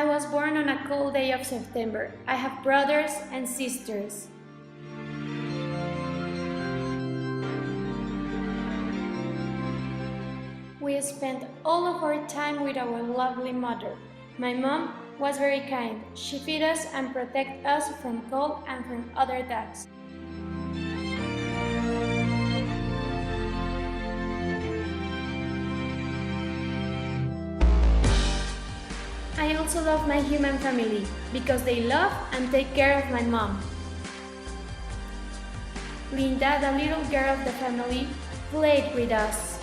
I was born on a cold day of September. I have brothers and sisters. We spent all of our time with our lovely mother. My mom was very kind. She fed us and protected us from cold and from other dogs. I also love my human family because they love and take care of my mom. Linda, the little girl of the family, played with us.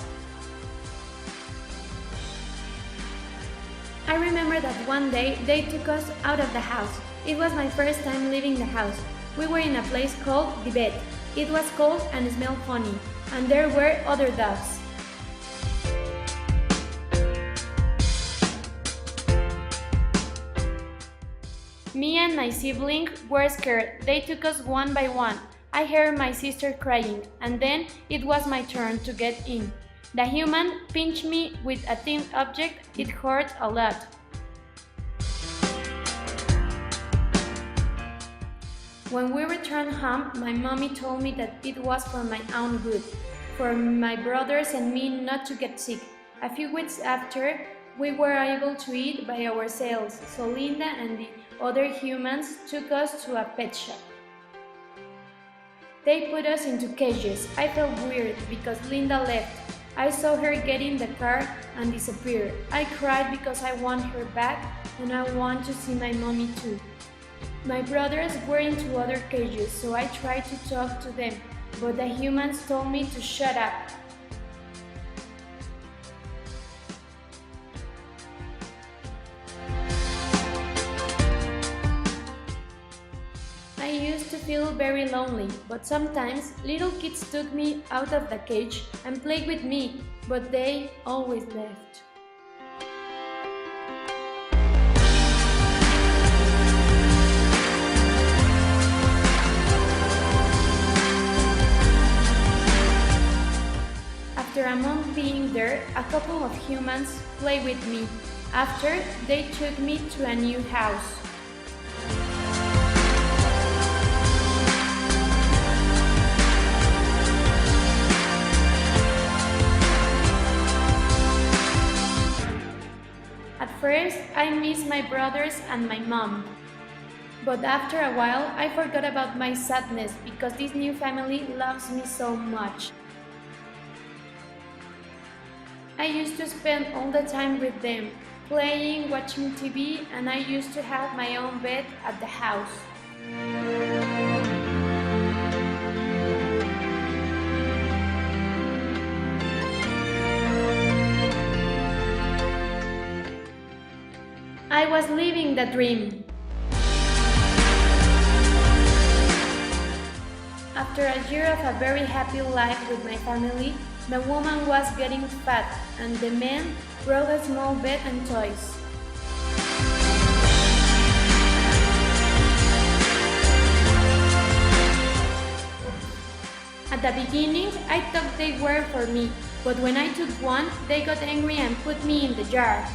I remember that one day they took us out of the house. It was my first time leaving the house. We were in a place called the bed. It was cold and smelled funny, and there were other dogs. Me and my sibling were scared. They took us one by one. I heard my sister crying, and then it was my turn to get in. The human pinched me with a thin object. It hurt a lot. When we returned home, my mommy told me that it was for my own good, for my brothers and me not to get sick. A few weeks after, we were able to eat by ourselves, so Linda and the other humans took us to a pet shop. They put us into cages. I felt weird because Linda left. I saw her get in the car and disappear. I cried because I want her back and I want to see my mommy too. My brothers were into other cages, so I tried to talk to them, but the humans told me to shut up. I used to feel very lonely, but sometimes little kids took me out of the cage and played with me, but they always left. After a month being there, a couple of humans played with me. After, they took me to a new house. At first, I missed my brothers and my mom. But after a while, I forgot about my sadness because this new family loves me so much. I used to spend all the time with them, playing, watching TV, and I used to have my own bed at the house. I was living the dream. After a year of a very happy life with my family, the woman was getting fat and the man brought a small bed and toys. At the beginning, I thought they were for me, but when I took one, they got angry and put me in the jar.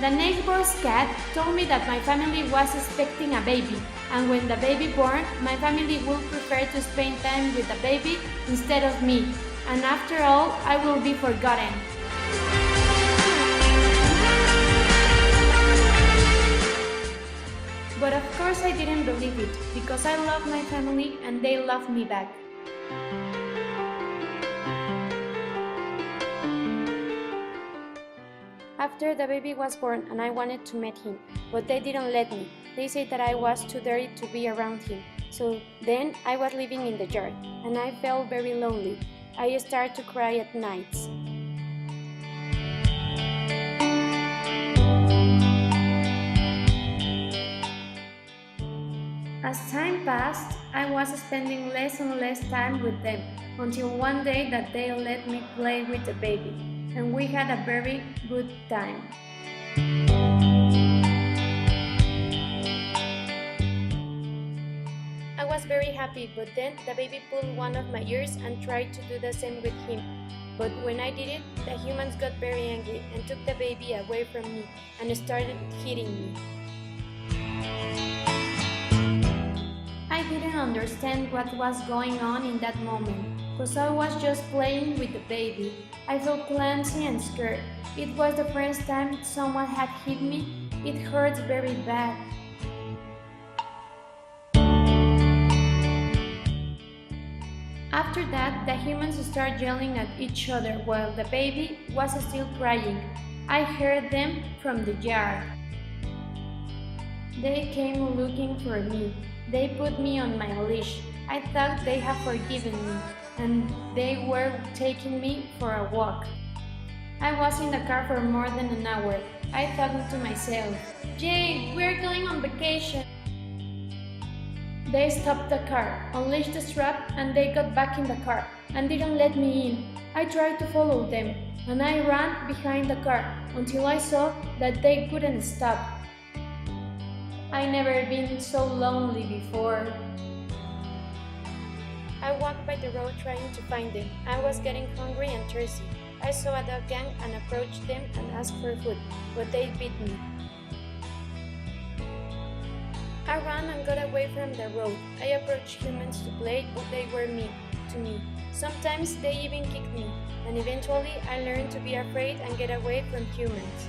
The neighbor's cat told me that my family was expecting a baby, and when the baby born, my family would prefer to spend time with the baby instead of me, and after all, I will be forgotten. But of course I didn't believe it, because I love my family and they love me back. After the baby was born and I wanted to meet him, but they didn't let me. They said that I was too dirty to be around him. So then I was living in the yard and I felt very lonely. I started to cry at nights. As time passed, I was spending less and less time with them until one day that they let me play with the baby. And we had a very good time. I was was very happy, but then the baby pulled one of my ears and tried to do the same with him. But when I did it, the humans got very angry and took the baby away from me and started hitting me. I didn't understand what was going on in that moment, because I was just playing with the baby. I felt clumsy and scared. It was the first time someone had hit me. It hurts very bad. After that, the humans started yelling at each other while the baby was still crying. I heard them from the yard. They came looking for me. They put me on my leash. I thought they had forgiven me, and they were taking me for a walk. I was in the car for more than an hour. I thought to myself, "Yay, we're going on vacation!" They stopped the car, unleashed the strap, and they got back in the car and didn't let me in. I tried to follow them, and I ran behind the car until I saw that they couldn't stop. I never been so lonely before. I walked by the road trying to find them. I was getting hungry and thirsty. I saw a dog gang and approached them and asked for food, but they beat me. I ran and got away from the road. I approached humans to play, but they were mean to me. Sometimes they even kicked me, and eventually I learned to be afraid and get away from humans.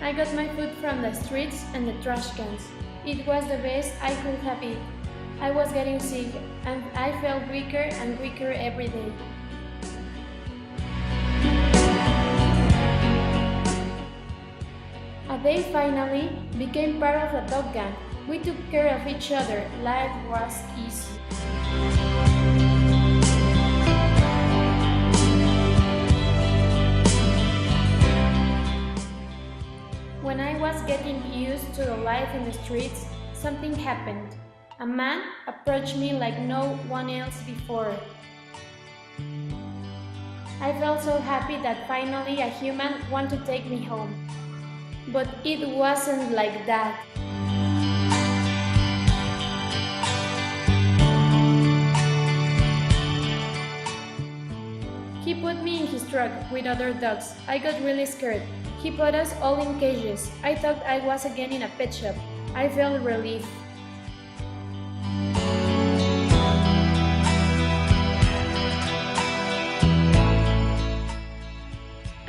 I got my food from the streets and the trash cans. It was the best I could have eaten. I was getting sick, and I felt weaker and weaker every day. They finally became part of the dog gang. We took care of each other. Life was easy. When I was getting used to the life in the streets, something happened. A man approached me like no one else before. I felt so happy that finally a human wanted to take me home. But it wasn't like that. He put me in his truck with other dogs. I got really scared. He put us all in cages. I thought I was again in a pet shop. I felt relief.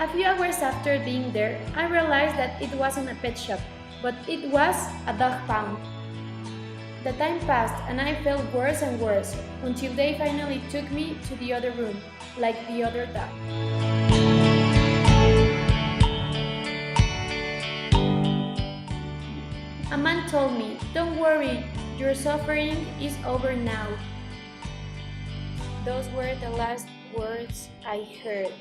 A few hours after being there, I realized that it wasn't a pet shop, but it was a dog pound. The time passed and I felt worse and worse until they finally took me to the other room, like the other dog. A man told me, "Don't worry, your suffering is over now." Those were the last words I heard.